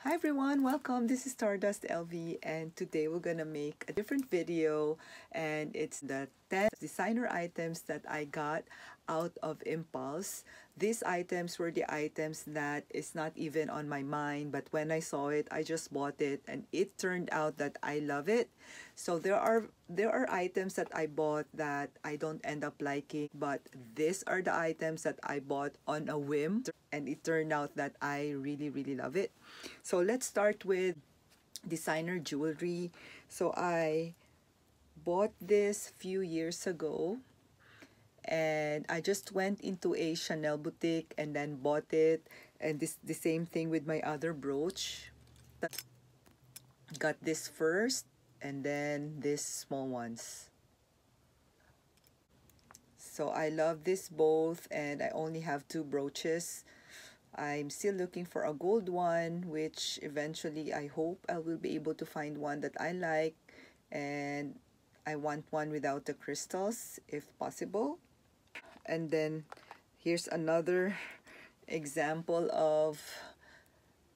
Hi everyone, welcome. This is Stardust LV and today we're gonna make a different video, and it's the 10 designer items that I got out of impulse. These items were the items that is not even on my mind, but when I saw it, I just bought it and it turned out that I love it. So there are items that I bought that I don't end up liking, but these are the items that I bought on a whim and it turned out that I really love it. So let's start with designer jewelry. So I bought this few years ago and I just went into a Chanel boutique and then bought it, and the same thing with my other brooch. Got this first and then these small ones. So I love this both and I only have two brooches. I'm still looking for a gold one, which eventually I hope I will be able to find one that I like, and I want one without the crystals if possible. And then here's another example of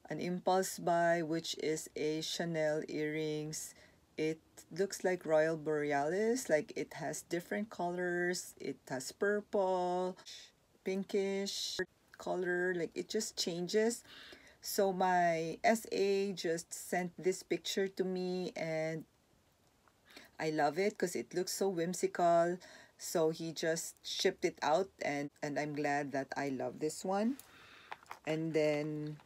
an impulse buy, which is a Chanel earrings. It looks like Royal Borealis, like it has different colors. It has purple, pinkish color, like it just changes. So my SA just sent this picture to me and I love it because it looks so whimsical. So he just shipped it out and I'm glad that I love this one. And then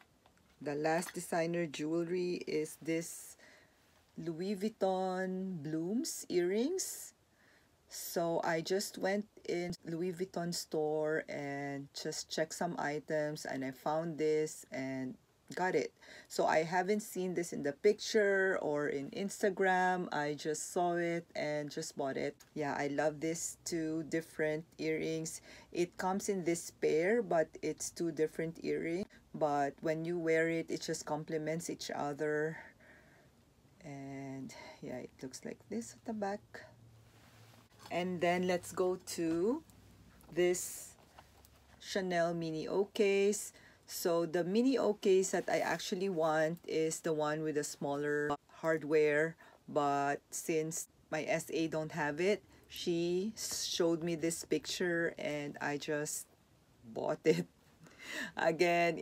the last designer jewelry is this Louis Vuitton blooms earrings. So I just went in Louis Vuitton store and just checked some items and I found this and got it. So I haven't seen this in the picture or in Instagram. I just saw it and just bought it. Yeah, I love these two different earrings. It comes in this pair, but it's two different earrings. But when you wear it, it just complements each other. And yeah, it looks like this at the back. And then let's go to this Chanel mini O case. So the mini O case that I actually want is the one with the smaller hardware, but since my SA don't have it, she showed me this picture and I just bought it. Again,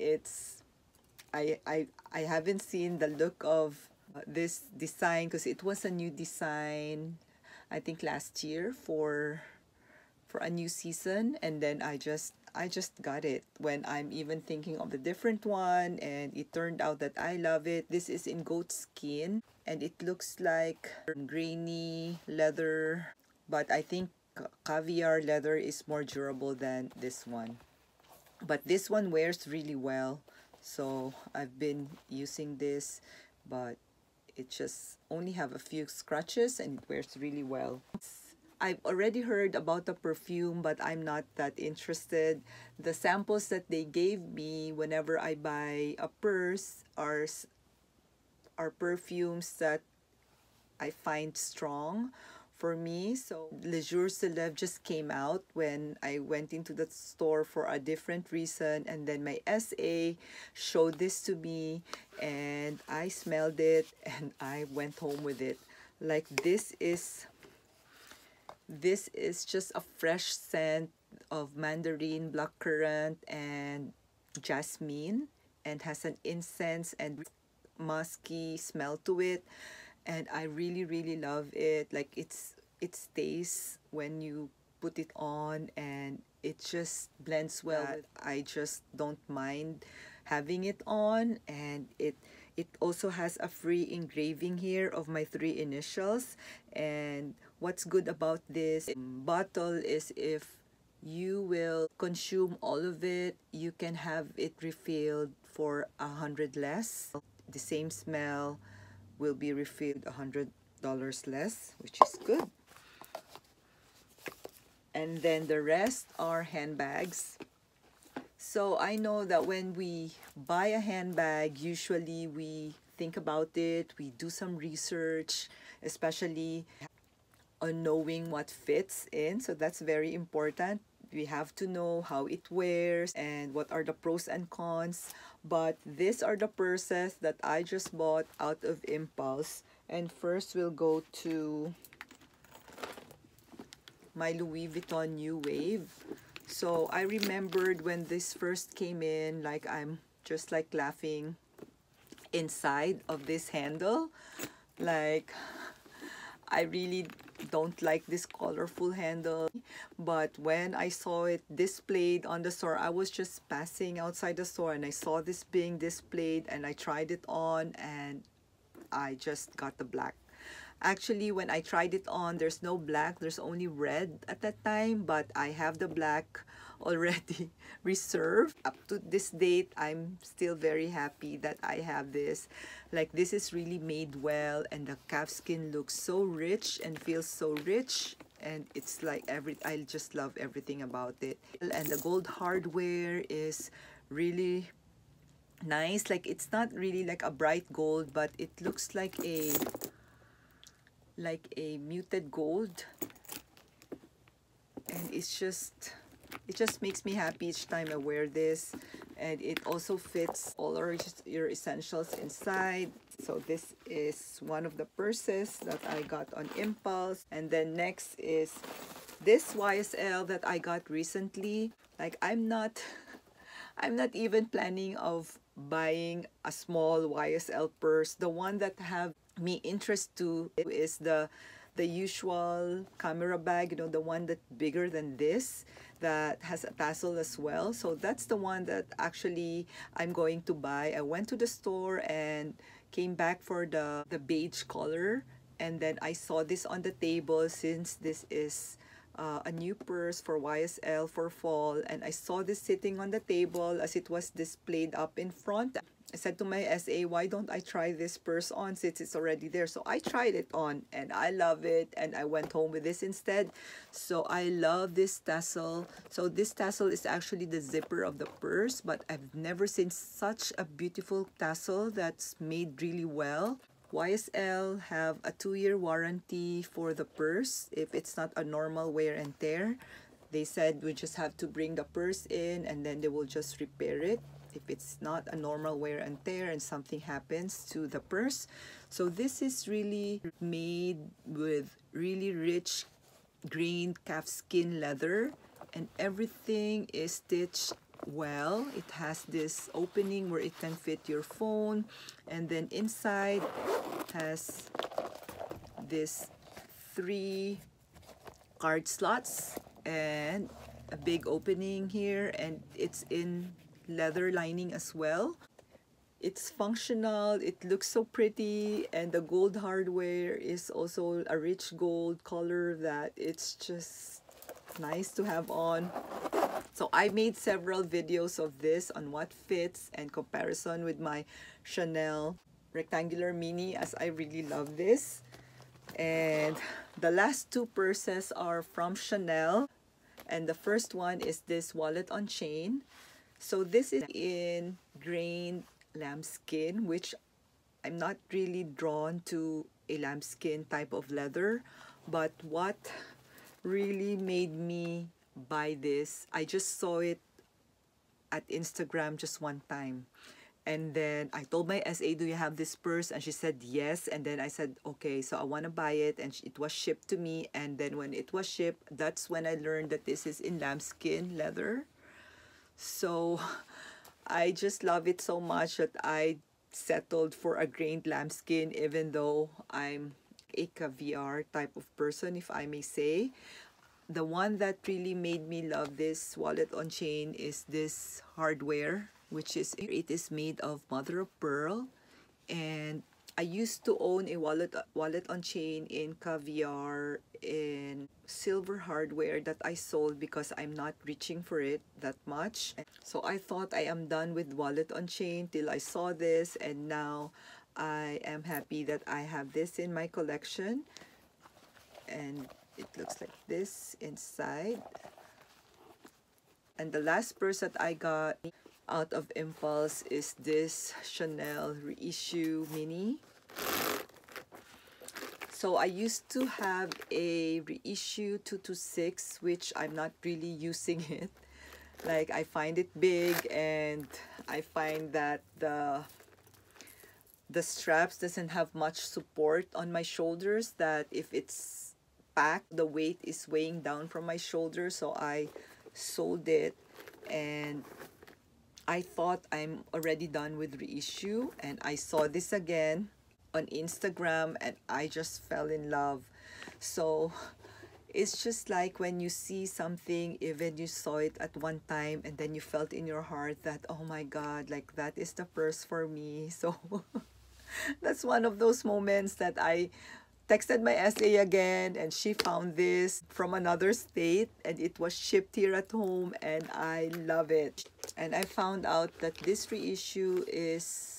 I haven't seen the look of this design because it was a new design I think last year for a new season, and then I just got it when I'm even thinking of the different one, and it turned out that I love it. This is in goat skin and it looks like grainy leather, but I think caviar leather is more durable than this one. But this one wears really well, so I've been using this, but it just only have a few scratches and it wears really well. I've already heard about the perfume, but I'm not that interested. The samples that they gave me whenever I buy a purse are perfumes that I find strong for me. So Le Jour Célèbre just came out when I went into the store for a different reason, and then my SA showed this to me and I smelled it and I went home with it. Like this is just a fresh scent of mandarin, blackcurrant, and jasmine, and has an incense and musky smell to it, and I really love it. Like it stays when you put it on and it just blends well. I just don't mind having it on, and it also has a free engraving here of my 3 initials. And what's good about this bottle is if you will consume all of it, you can have it refilled for 100 less. The same smell will be refilled $100 less, which is good. And then the rest are handbags. So I know that when we buy a handbag, usually we think about it, we do some research, especially on knowing what fits in. So that's very important. we have to know how it wears and what are the pros and cons. But these are the purses that I just bought out of impulse. And first we'll go to my Louis Vuitton New Wave. So I remembered when this first came in, like I'm just like laughing inside of this handle. Like, I really don't like this colorful handle, but when I saw it displayed on the store, I was just passing outside the store and I saw this being displayed and I tried it on and I just got the black. Actually, when I tried it on, there's no black, there's only red at that time, but I have the black already reserved. Up to this date, I'm still very happy that I have this. Like, this is really made well, and the calfskin looks so rich and feels so rich, and it's like I just love everything about it. And the gold hardware is really nice. Like, it's not really like a bright gold, but it looks like a muted gold, and it just makes me happy each time I wear this. And it also fits all your essentials inside. So this is one of the purses that I got on impulse. And then next is this YSL that I got recently. Like, I'm not even planning of buying a small YSL purse. The one that have me interest to is the usual camera bag, you know, the one that's bigger than this, that has a tassel as well. So that's the one that actually I'm going to buy. I went to the store and came back for the beige color, and then I saw this on the table since this is a new purse for YSL for fall, and I saw this sitting on the table as it was displayed up in front. I said to my SA, why don't I try this purse on since it's already there? So I tried it on and I love it, and I went home with this instead. So I love this tassel. So this tassel is actually the zipper of the purse, but I've never seen such a beautiful tassel that's made really well. YSL have a 2-year warranty for the purse if it's not a normal wear and tear. They said we just have to bring the purse in and then they will just repair it if it's not a normal wear and tear and something happens to the purse. So this is really made with really rich grained calfskin leather, and everything is stitched well. It has this opening where it can fit your phone, and then inside has this 3 card slots and a big opening here, and it's in leather lining as well. It's functional, it looks so pretty, and the gold hardware is also a rich gold color that it's just nice to have on. So I made several videos of this on what fits and comparison with my Chanel rectangular mini, as I really love this. And the last 2 purses are from Chanel, and the first one is this wallet on chain. So this is in grained lambskin, which I'm not really drawn to a lambskin type of leather, but what really made me buy this, I just saw it at Instagram just one time, and then I told my SA, do you have this purse? And she said yes, and then I said okay, so I want to buy it, and it was shipped to me. And then when it was shipped, that's when I learned that this is in lambskin leather. So I just love it so much that I settled for a grained lambskin, even though I'm a caviar type of person, if I may say. The one that really made me love this wallet on chain is this hardware, which is, it is made of mother of pearl. And I used to own a wallet on chain in caviar in silver hardware that I sold because I'm not reaching for it that much. So I thought I am done with wallet on chain till I saw this, and now I am happy that I have this in my collection. And it looks like this inside. And the last purse that I got out of impulse is this Chanel reissue mini. So I used to have a reissue 226, which I'm not really using it. Like, I find it big, and I find that the straps doesn't have much support on my shoulders, that if it's packed, the weight is weighing down from my shoulders. So I sold it, and I thought I'm already done with reissue, and I saw this again on Instagram, and I just fell in love. So it's just like when you see something, even you saw it at one time, and then you felt in your heart that, oh my God, like that is the purse for me. So that's one of those moments that I texted my SA again, and she found this from another state, and it was shipped here at home, and I love it. And I found out that this reissue is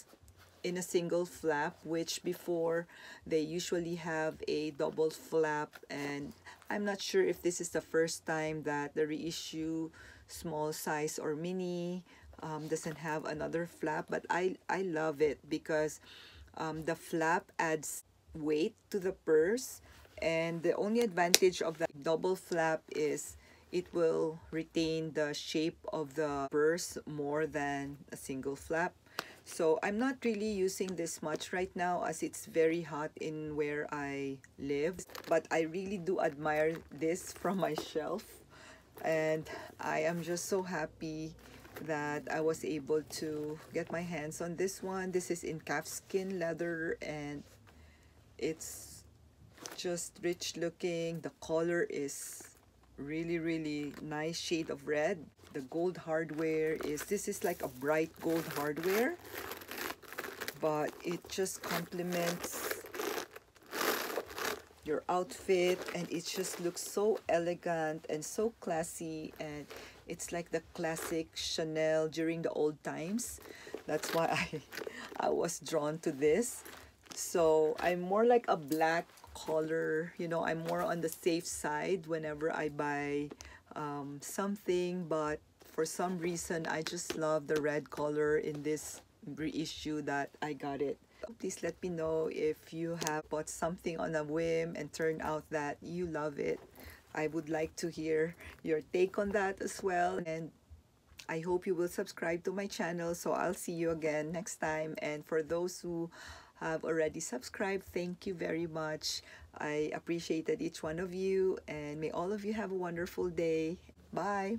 in a single flap, which before they usually have a double flap, and I'm not sure if this is the first time that the reissue small size or mini doesn't have another flap, but I love it because the flap adds weight to the purse, and the only advantage of the double flap is it will retain the shape of the purse more than a single flap. So I'm not really using this much right now as it's very hot in where I live, but I really do admire this from my shelf, and I am just so happy that I was able to get my hands on this one. This is in calfskin leather, and it's just rich looking. The color is really nice shade of red. The gold hardware is, this is like a bright gold hardware, but it just complements your outfit, and it just looks so elegant and so classy, and it's like the classic Chanel during the old times. That's why I was drawn to this. So I'm more like a black color, you know, I'm more on the safe side whenever I buy something, but for some reason I just love the red color in this reissue that I got it. Please let me know if you have bought something on a whim and turned out that you love it. I would like to hear your take on that as well, and I hope you will subscribe to my channel. So I'll see you again next time, and for those who have already subscribed, thank you very much. I appreciated each one of you, and may all of you have a wonderful day. Bye.